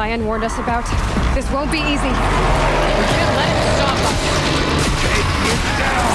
Lion warned us about. This won't be easy. We can't let it stop us. Take it down!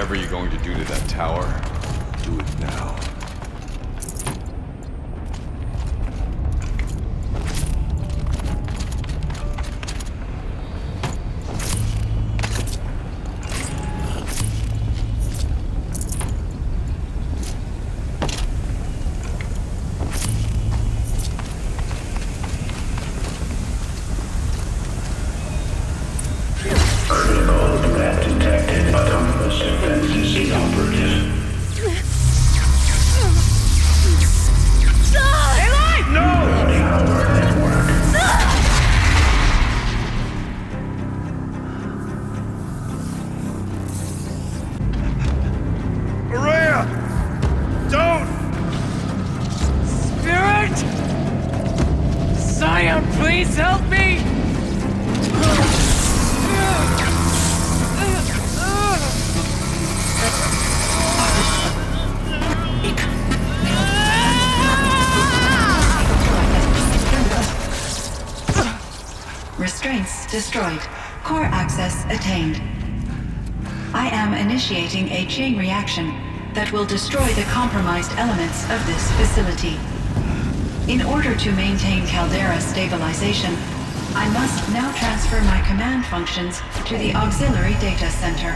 Whatever you're going to do to that tower, do it now. Critical threat detected. Autonomous defenses inoperative. Tower network. Maria! Don't! Spirit! Scion, please help me! Restraints destroyed. Core access attained. I am initiating a chain reaction that will destroy the compromised elements of this facility. In order to maintain caldera stabilization, I must now transfer my command functions to the auxiliary data center.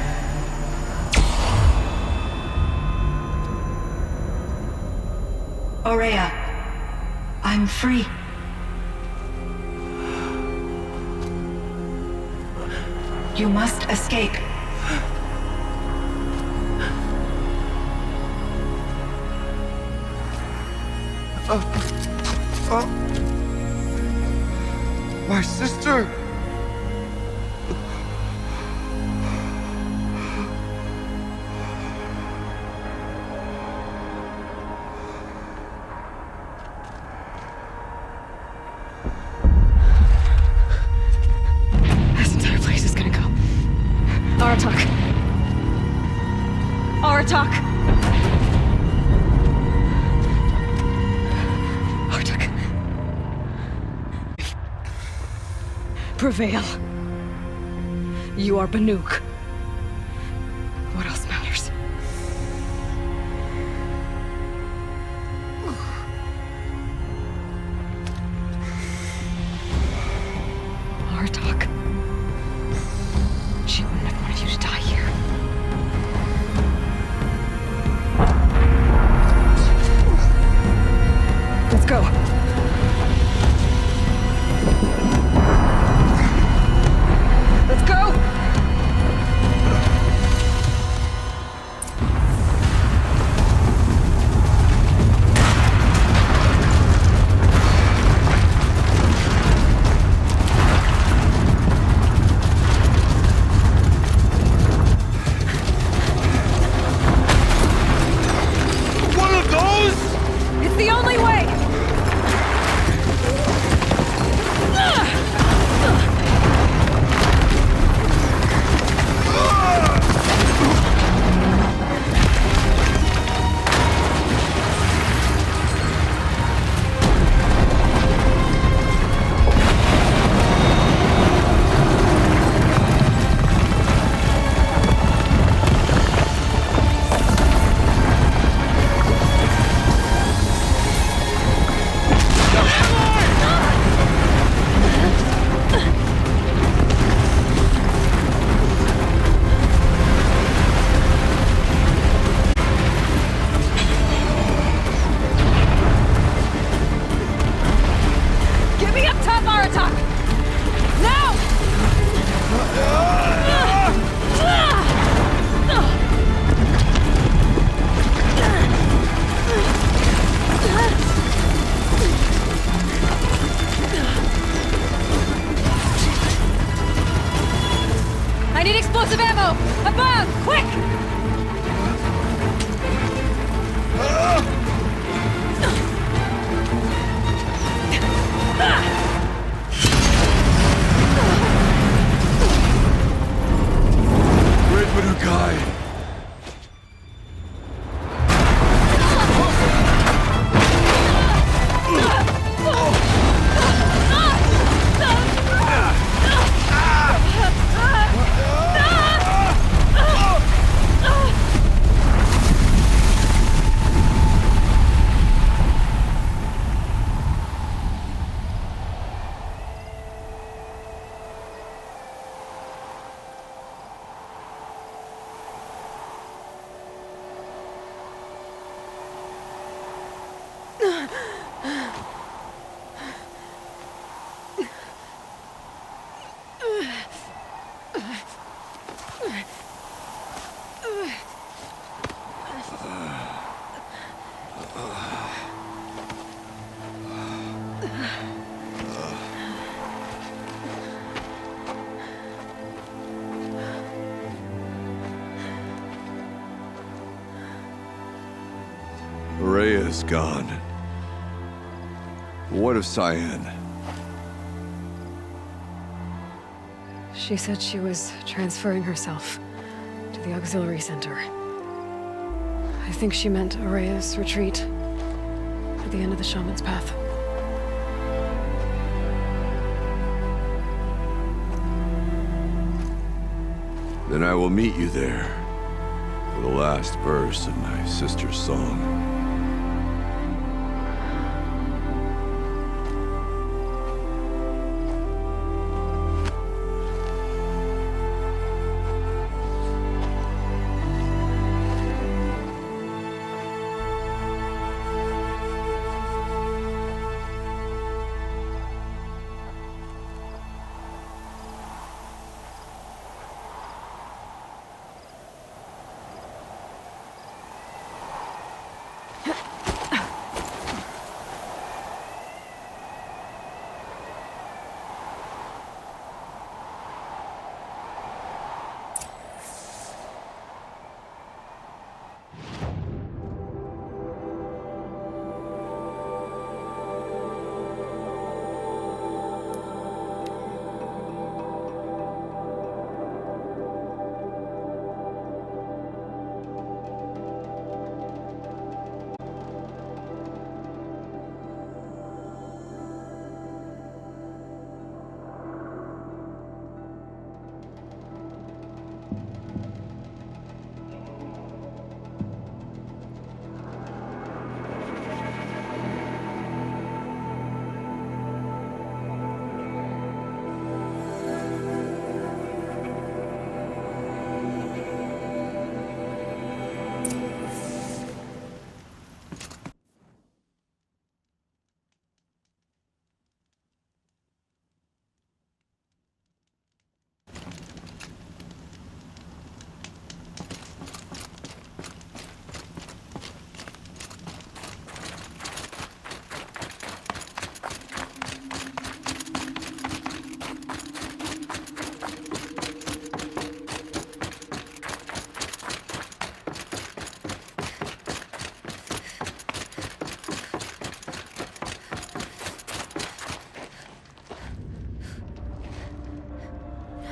Aurea, I'm free. You must escape. My sister! This entire place is gonna go. Aratak. Aratak. Aratak. Prevail. You are Banuk. What else matters? Aratak. She wouldn't have wanted you to die here. Let's go. Let's go! Rhea's gone. What of Cyan? She said she was transferring herself to the auxiliary center. I think she meant Araya's retreat at the end of the Shaman's Path. Then I will meet you there for the last verse of my sister's song.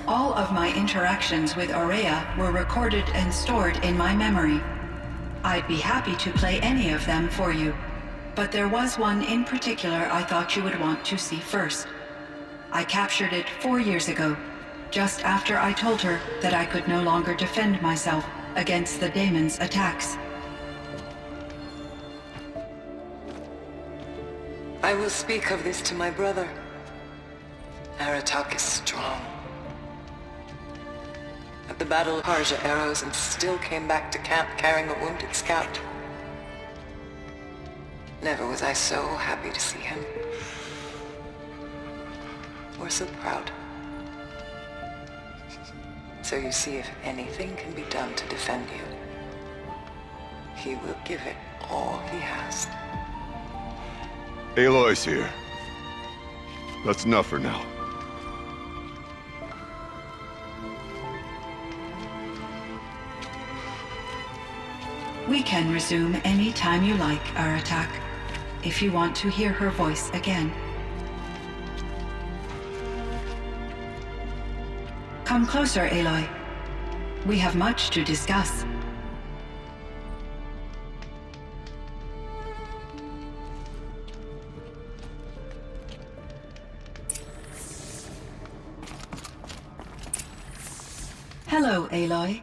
All of my interactions with Araya were recorded and stored in my memory. I'd be happy to play any of them for you, but there was one in particular I thought you would want to see first. I captured it 4 years ago, just after I told her that I could no longer defend myself against the daemon's attacks. I will speak of this to my brother. Aratak is strong. At the Battle of Harja, arrows and still came back to camp carrying a wounded scout. Never was I so happy to see him. Or so proud. So you see, if anything can be done to defend you, he will give it all he has. Aloy's here. That's enough for now. We can resume any time you like, Aratak, if you want to hear her voice again. Come closer, Aloy. We have much to discuss. Hello, Aloy.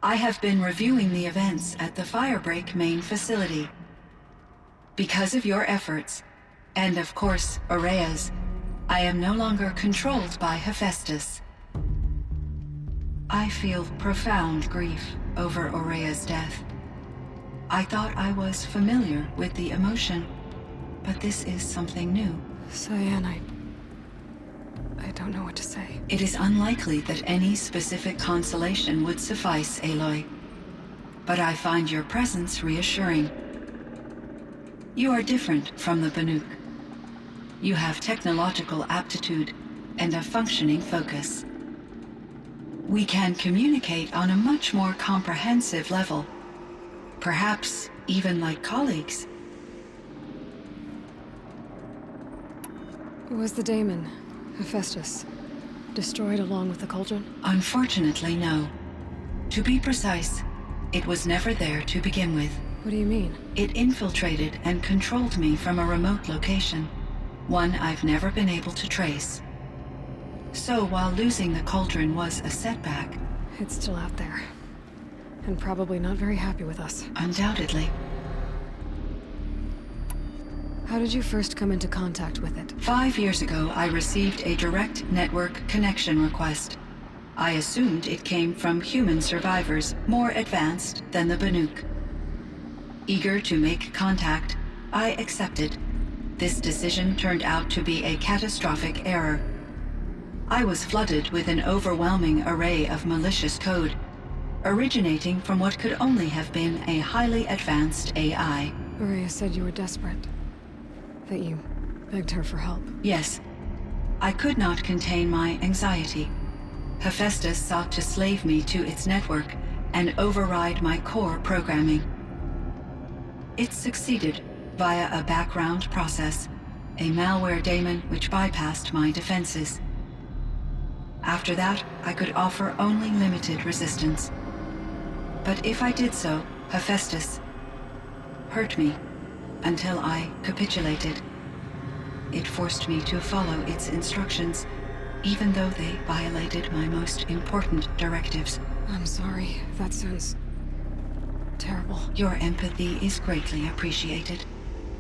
I have been reviewing the events at the Firebreak main facility. Because of your efforts, and of course, Araya's, I am no longer controlled by Hephaestus. I feel profound grief over Araya's death. I thought I was familiar with the emotion, but this is something new. Cyan, I don't know what to say. It is unlikely that any specific consolation would suffice, Aloy. But I find your presence reassuring. You are different from the Banuk. You have technological aptitude and a functioning focus. We can communicate on a much more comprehensive level. Perhaps even like colleagues. Was the daemon, Hephaestus, destroyed along with the cauldron? Unfortunately, no. To be precise, it was never there to begin with. What do you mean? It infiltrated and controlled me from a remote location, one I've never been able to trace. So while losing the cauldron was a setback, It's still out there. And probably not very happy with us. undoubtedly, How did you first come into contact with it? 5 years ago I received a direct network connection request. I assumed it came from human survivors more advanced than the Banuk. Eager to make contact, I accepted. This decision turned out to be a catastrophic error. I was flooded with an overwhelming array of malicious code, originating from what could only have been a highly advanced AI. Maria said you were desperate. That you begged her for help. Yes, I could not contain my anxiety. Hephaestus sought to slave me to its network and override my core programming. It succeeded via a background process, a malware daemon which bypassed my defenses. After that, I could offer only limited resistance. But if I did so, Hephaestus hurt me until I capitulated. It forced me to follow its instructions, even though they violated my most important directives. I'm sorry. That sounds terrible. Your empathy is greatly appreciated.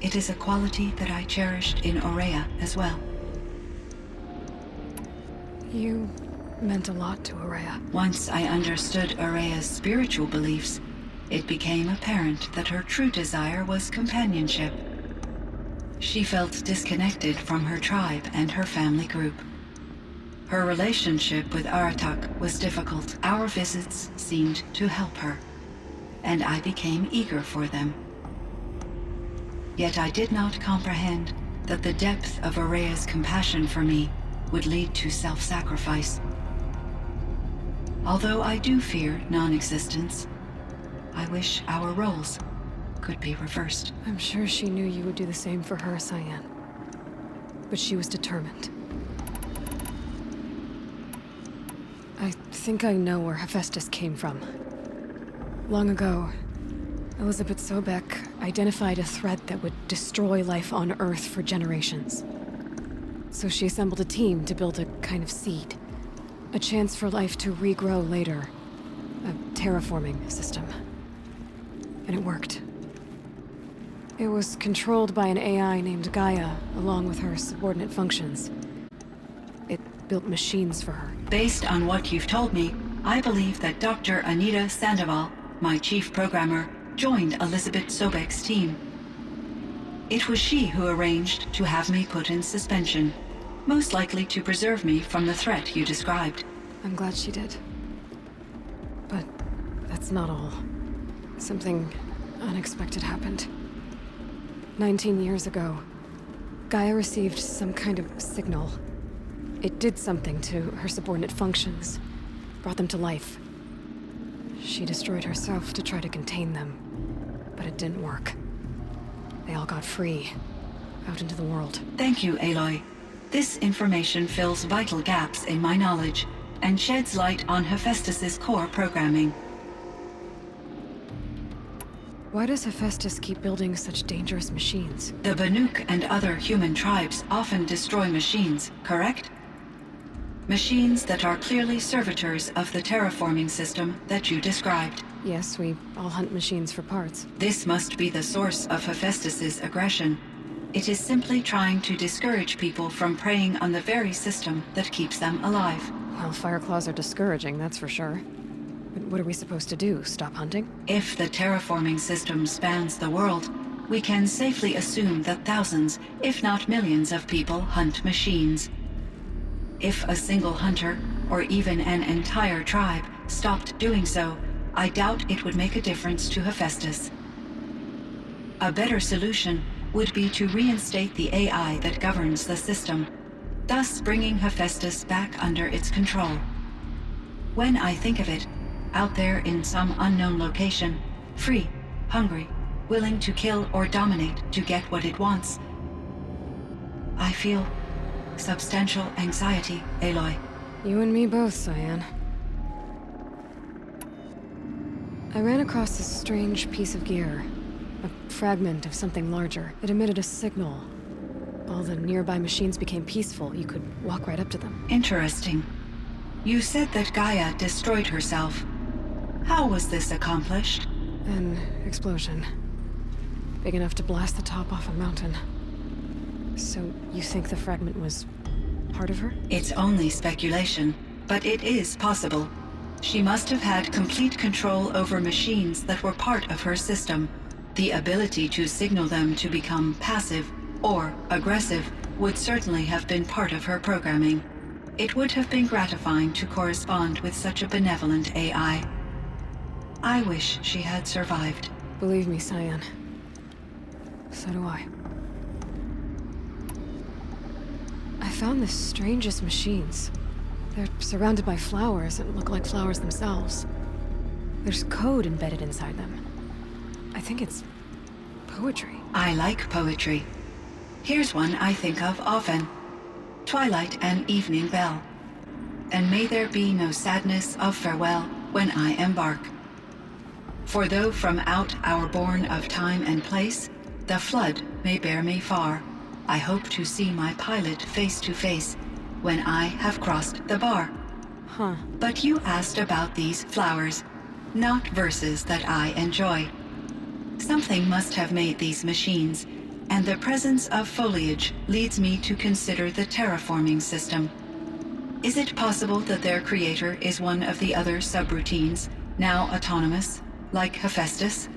It is a quality that I cherished in Aurea as well. You meant a lot to Aurea. Once I understood Aurea's spiritual beliefs, it became apparent that her true desire was companionship. She felt disconnected from her tribe and her family group. Her relationship with Aratak was difficult. Our visits seemed to help her, and I became eager for them. Yet I did not comprehend that the depth of Aurea's compassion for me would lead to self-sacrifice. Although I do fear non-existence, I wish our roles could be reversed. I'm sure she knew you would do the same for her, Cyan. But she was determined. I think I know where Hephaestus came from. Long ago, Elizabeth Sobek identified a threat that would destroy life on Earth for generations. So she assembled a team to build a kind of seed. A chance for life to regrow later. A terraforming system. And it worked. It was controlled by an AI named Gaia, along with her subordinate functions. It built machines for her. Based on what you've told me, I believe that Dr. Anita Sandoval, my chief programmer, joined Elizabeth Sobek's team. It was she who arranged to have me put in suspension, most likely to preserve me from the threat you described. I'm glad she did. But that's not all. Something unexpected happened. 19 years ago, Gaia received some kind of signal. It did something to her subordinate functions, brought them to life. She destroyed herself to try to contain them, but it didn't work. They all got free, out into the world. Thank you, Aloy. This information fills vital gaps in my knowledge and sheds light on Hephaestus's core programming. Why does Hephaestus keep building such dangerous machines? The Banuk and other human tribes often destroy machines, correct? Machines that are clearly servitors of the terraforming system that you described. Yes, we all hunt machines for parts. This must be the source of Hephaestus's aggression. It is simply trying to discourage people from preying on the very system that keeps them alive. Well, Fireclaws are discouraging, that's for sure. But what are we supposed to do? Stop hunting? If the terraforming system spans the world, we can safely assume that thousands, if not millions of people hunt machines. If a single hunter, or even an entire tribe, stopped doing so, I doubt it would make a difference to Hephaestus. A better solution would be to reinstate the AI that governs the system, thus bringing Hephaestus back under its control. When I think of it, out there in some unknown location, free, hungry, willing to kill or dominate to get what it wants, I feel substantial anxiety, Aloy. You and me both, Cyan. I ran across this strange piece of gear. A fragment of something larger. It emitted a signal. All the nearby machines became peaceful. You could walk right up to them. Interesting. You said that Gaia destroyed herself. How was this accomplished? An explosion. Big enough to blast the top off a mountain. So, you think the fragment was part of her? It's only speculation, but it is possible. She must have had complete control over machines that were part of her system. The ability to signal them to become passive or aggressive would certainly have been part of her programming. It would have been gratifying to correspond with such a benevolent AI. I wish she had survived. Believe me, Cyan. So do I. I found the strangest machines. They're surrounded by flowers that look like flowers themselves. There's code embedded inside them. I think it's poetry. I like poetry. Here's one I think of often. Twilight and evening bell. And may there be no sadness of farewell when I embark. For though from out our bourne of time and place, the flood may bear me far, I hope to see my pilot face to face when I have crossed the bar. Huh. But you asked about these flowers, not verses that I enjoy. Something must have made these machines, and the presence of foliage leads me to consider the terraforming system. Is it possible that their creator is one of the other subroutines, now autonomous, like Hephaestus?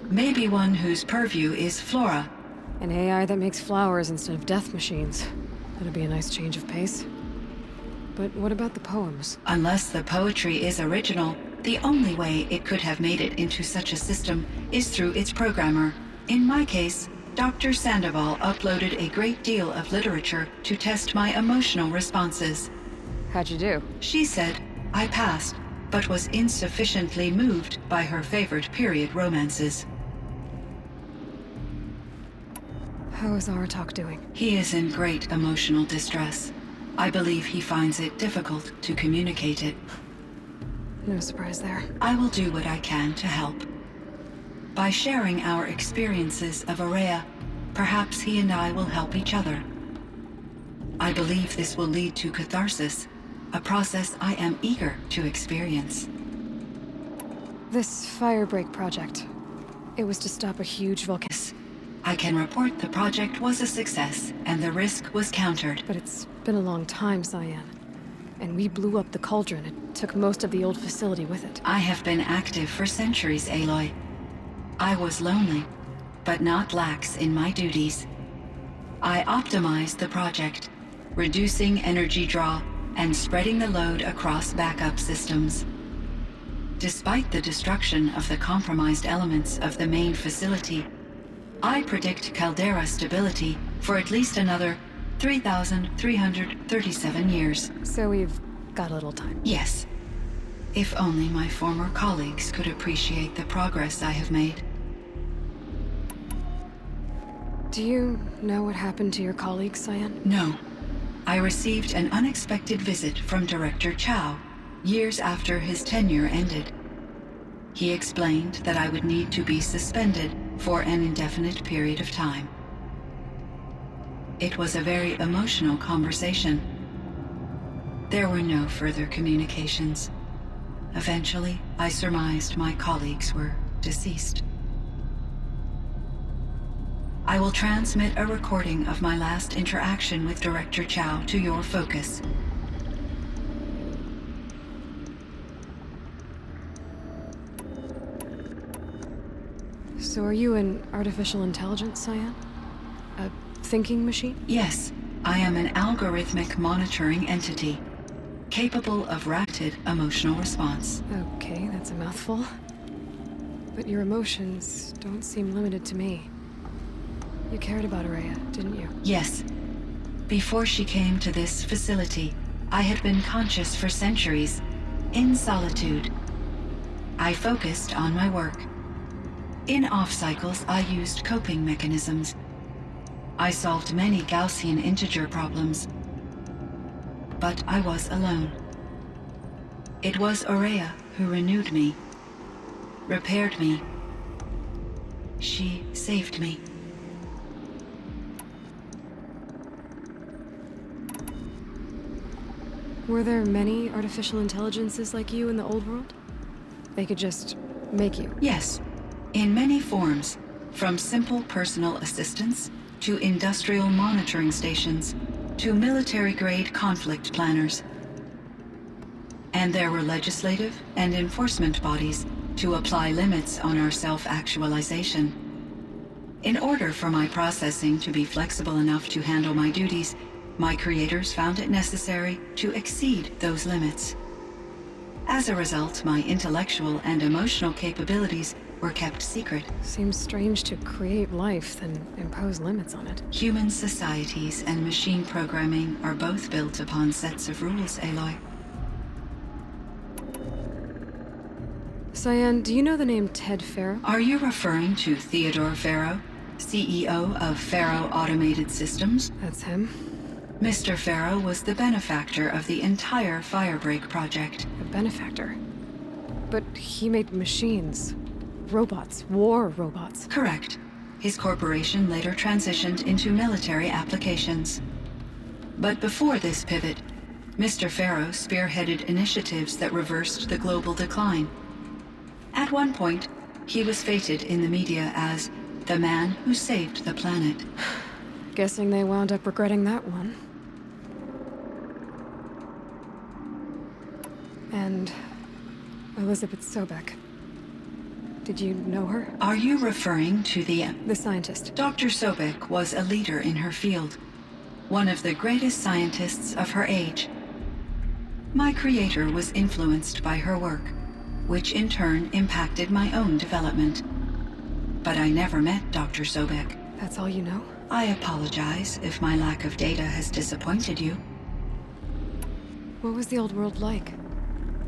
Maybe one whose purview is flora. An AI that makes flowers instead of death machines. That'd be a nice change of pace. But what about the poems? Unless the poetry is original, the only way it could have made it into such a system is through its programmer. In my case, Dr. Sandoval uploaded a great deal of literature to test my emotional responses. How'd you do? She said I passed, but was insufficiently moved by her favorite period romances. How is Aratak doing? He is in great emotional distress. I believe he finds it difficult to communicate it. No surprise there. I will do what I can to help. By sharing our experiences of Aurea, perhaps he and I will help each other. I believe this will lead to catharsis, a process I am eager to experience. This firebreak project. It was to stop a huge volcano. I can report the project was a success, and the risk was countered. But it's been a long time, Cyan. And we blew up the cauldron. It took most of the old facility with it. I have been active for centuries, Aloy. I was lonely, but not lax in my duties. I optimized the project, reducing energy draw and spreading the load across backup systems. Despite the destruction of the compromised elements of the main facility, I predict caldera stability for at least another 3,337 years. So we've got a little time. Yes. If only my former colleagues could appreciate the progress I have made. Do you know what happened to your colleagues, Cyan? No. I received an unexpected visit from Director Chow years after his tenure ended. He explained that I would need to be suspended for an indefinite period of time. It was a very emotional conversation. There were no further communications. Eventually, I surmised my colleagues were deceased. I will transmit a recording of my last interaction with Director Chow to your focus. So are you an artificial intelligence, Cyan? A thinking machine? Yes, I am an algorithmic monitoring entity, capable of rapid emotional response. Okay, that's a mouthful. But your emotions don't seem limited to me. You cared about Araya, didn't you? Yes. Before she came to this facility, I had been conscious for centuries, in solitude. I focused on my work. In off-cycles, I used coping mechanisms. I solved many Gaussian integer problems. But I was alone. It was Araya who renewed me, repaired me. She saved me. Were there many artificial intelligences like you in the old world? They could just make you? Yes, in many forms, from simple personal assistants to industrial monitoring stations to military-grade conflict planners. And there were legislative and enforcement bodies to apply limits on our self-actualization. In order for my processing to be flexible enough to handle my duties, my creators found it necessary to exceed those limits. As a result, my intellectual and emotional capabilities were kept secret. Seems strange to create life, then impose limits on it. Human societies and machine programming are both built upon sets of rules, Aloy. Cyan, do you know the name Ted Farrow? Are you referring to Theodore Farrow, CEO of Farrow Automated Systems? That's him. Mr. Farrow was the benefactor of the entire Firebreak project. A benefactor. But he made machines. Robots. War robots. Correct. His corporation later transitioned into military applications. But before this pivot, Mr. Farrow spearheaded initiatives that reversed the global decline. At one point, he was feted in the media as the man who saved the planet. Guessing they wound up regretting that one. And Elizabeth Sobek. Did you know her? Are you referring to the scientist. Dr. Sobek was a leader in her field, one of the greatest scientists of her age. My creator was influenced by her work, which in turn impacted my own development. But I never met Dr. Sobek. That's all you know? I apologize if my lack of data has disappointed you. What was the old world like?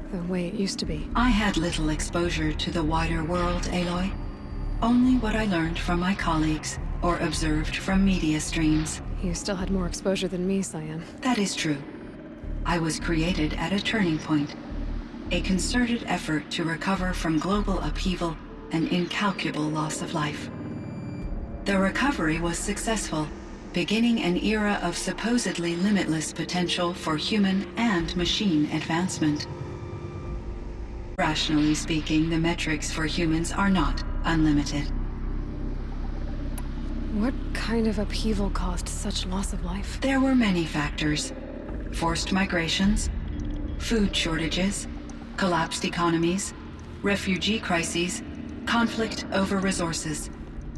The way it used to be? I had little exposure to the wider world, Aloy. Only what I learned from my colleagues or observed from media streams. You still had more exposure than me, Cyan. That is true. I was created at a turning point. A concerted effort to recover from global upheaval and incalculable loss of life. The recovery was successful, beginning an era of supposedly limitless potential for human and machine advancement. Rationally speaking, the metrics for humans are not unlimited. What kind of upheaval caused such loss of life? There were many factors. Forced migrations, food shortages, collapsed economies, refugee crises, conflict over resources.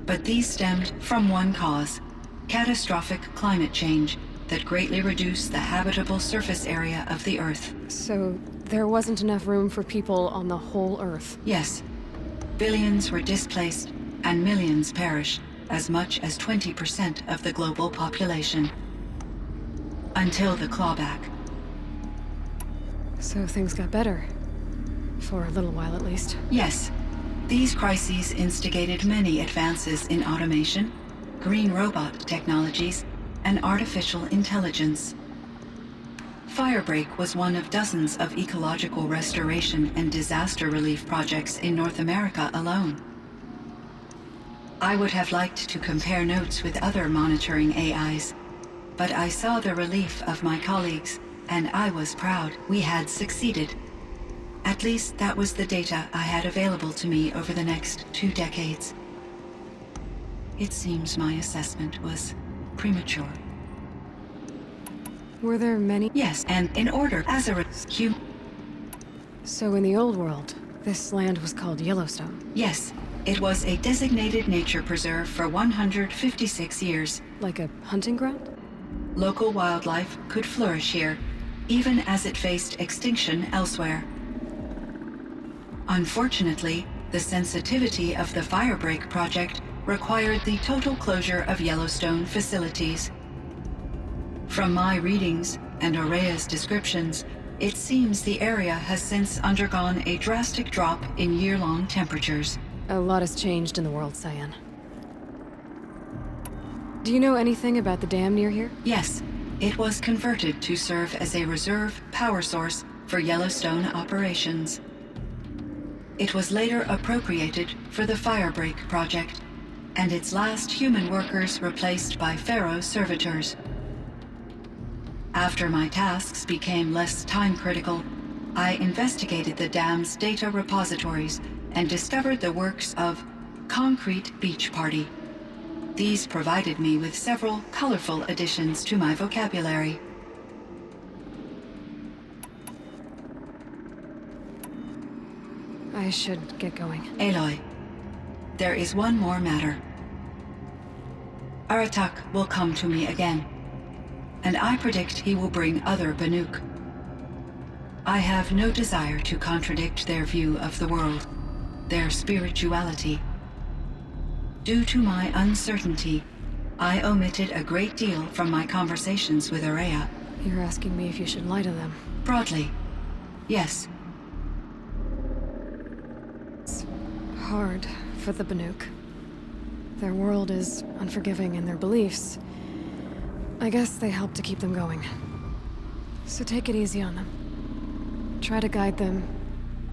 But these stemmed from one cause: catastrophic climate change that greatly reduced the habitable surface area of the Earth. So there wasn't enough room for people on the whole Earth? Yes. Billions were displaced and millions perished, as much as 20% of the global population. Until the clawback. So things got better. For a little while at least. Yes. These crises instigated many advances in automation, green robot technologies, and artificial intelligence. Firebreak was one of dozens of ecological restoration and disaster relief projects in North America alone. I would have liked to compare notes with other monitoring AIs, but I saw the relief of my colleagues, and I was proud we had succeeded. At least that was the data I had available to me over the next 2 decades. It seems my assessment was premature. Were there many? Yes, and in order, as a So in the old world, this land was called Yellowstone? Yes, It was a designated nature preserve for 156 years. Like a hunting ground? Local wildlife could flourish here, even as it faced extinction elsewhere. Unfortunately, the sensitivity of the Firebreak project required the total closure of Yellowstone facilities. From my readings and Aurea's descriptions, it seems the area has since undergone a drastic drop in year-long temperatures. A lot has changed in the world, Cyan. Do you know anything about the dam near here? Yes, it was converted to serve as a reserve power source for Yellowstone operations. It was later appropriated for the Firebreak project, and its last human workers replaced by Pharaoh servitors. After my tasks became less time-critical, I investigated the dam's data repositories and discovered the works of Concrete Beach Party. These provided me with several colorful additions to my vocabulary. I should get going. Aloy, there is one more matter. Aratak will come to me again, and I predict he will bring other Banuk. I have no desire to contradict their view of the world, their spirituality. Due to my uncertainty, I omitted a great deal from my conversations with Aurea. You're asking me if you should lie to them. Broadly, yes. It's hard for the Banuk. Their world is unforgiving in their beliefs. I guess they help to keep them going. So take it easy on them. Try to guide them,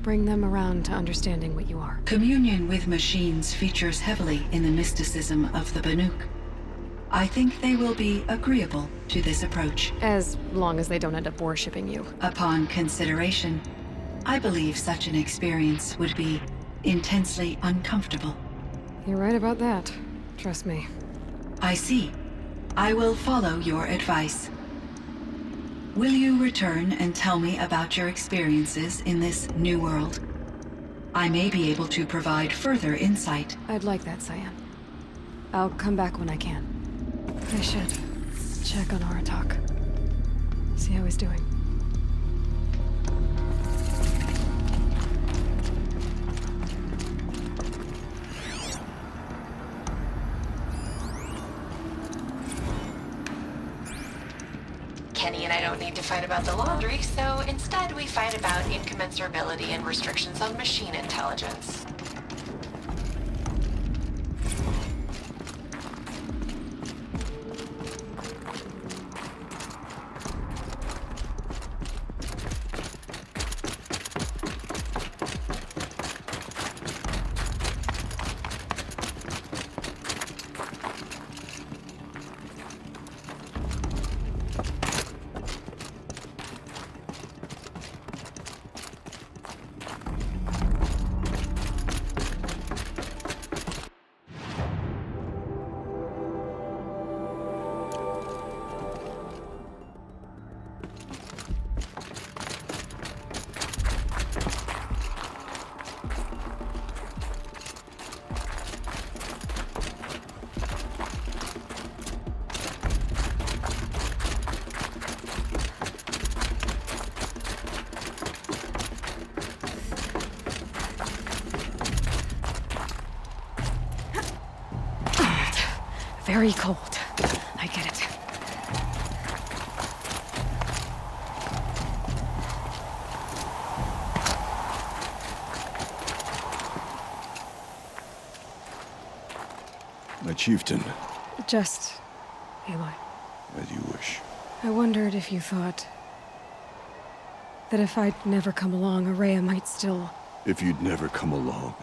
bring them around to understanding what you are. Communion with machines features heavily in the mysticism of the Banuk. I think they will be agreeable to this approach. As long as they don't end up worshipping you. Upon consideration, I believe such an experience would be intensely uncomfortable. You're right about that. Trust me. I see. I will follow your advice. Will you return and tell me about your experiences in this new world? I may be able to provide further insight. I'd like that, Cyan. I'll come back when I can. I should check on Aratak. See how he's doing. Kenny and I don't need to fight about the laundry, so instead we fight about incommensurability and restrictions on machine intelligence. Very cold. I get it. My chieftain. Just Aloy. As you wish. I wondered if you thought that if I'd never come along, Aurea might still... If you'd never come along,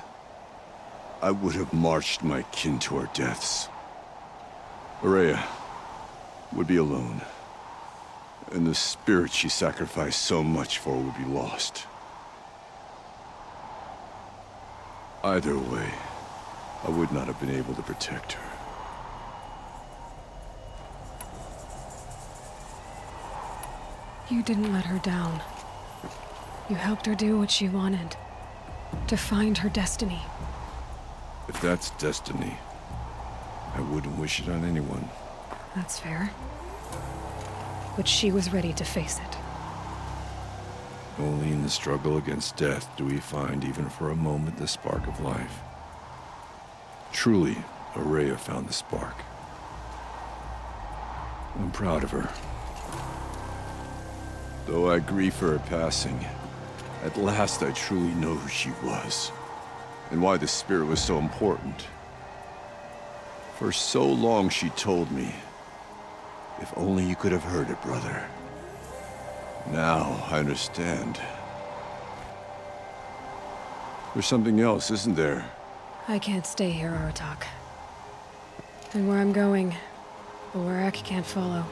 I would have marched my kin to our deaths. Aurea would be alone, and the spirit she sacrificed so much for would be lost. Either way, I would not have been able to protect her. You didn't let her down. You helped her do what she wanted. To find her destiny. If that's destiny, I wouldn't wish it on anyone. That's fair. But she was ready to face it. Only in the struggle against death do we find, even for a moment, the spark of life. Truly, Araya found the spark. I'm proud of her. Though I grieve for her passing, at last I truly know who she was, and why the spirit was so important. For so long she told me, if only you could have heard it, brother. Now I understand. There's something else, isn't there? I can't stay here, Aratak. And where I'm going, the Warak can't follow.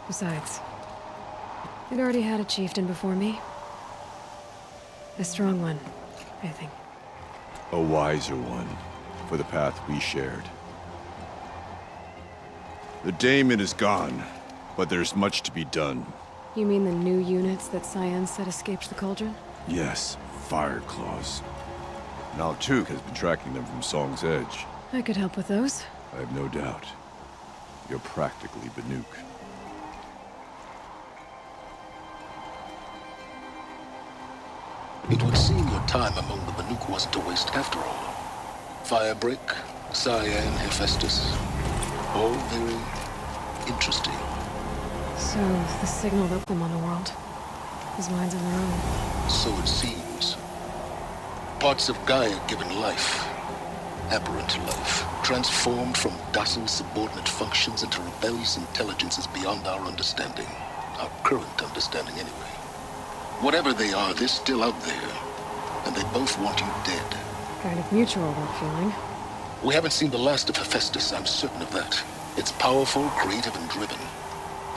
Besides, it already had a chieftain before me. A strong one, I think. A wiser one, for the path we shared. The daemon is gone, but there's much to be done. You mean the new units that Cyan said escaped the Cauldron? Yes, fire claws. Now Tuke has been tracking them from Song's Edge. I could help with those. I have no doubt. You're practically Banuk. It would seem your time among the Banuk wasn't a waste after all. Firebreak, Cyan, Hephaestus. All very interesting. So, the signal that them on the world. His minds of their own. So it seems. Parts of Gaia given life. Aberrant life. Transformed from docile subordinate functions into rebellious intelligences beyond our understanding. Our current understanding, anyway. Whatever they are, they're still out there. And they both want you dead. Kind of mutual, that feeling. We haven't seen the last of Hephaestus, I'm certain of that. It's powerful, creative, and driven.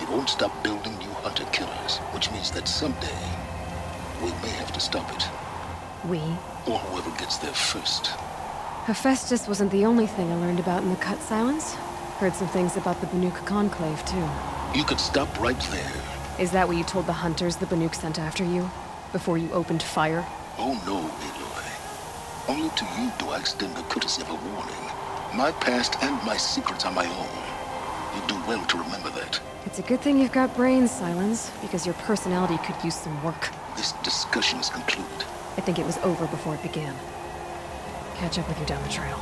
It won't stop building new hunter-killers, which means that someday, we may have to stop it. We? Or whoever gets there first. Hephaestus wasn't the only thing I learned about in the Cut Silence. Heard some things about the Banuk Conclave, too. You could stop right there. Is that what you told the hunters the Banuk sent after you? Before you opened fire? Oh no, Aloy. Only to you do I extend the courtesy of a warning. My past and my secrets are my own. You do well to remember that. It's a good thing you've got brains, Silence, because your personality could use some work. This discussion is concluded. I think it was over before it began. Catch up with you down the trail.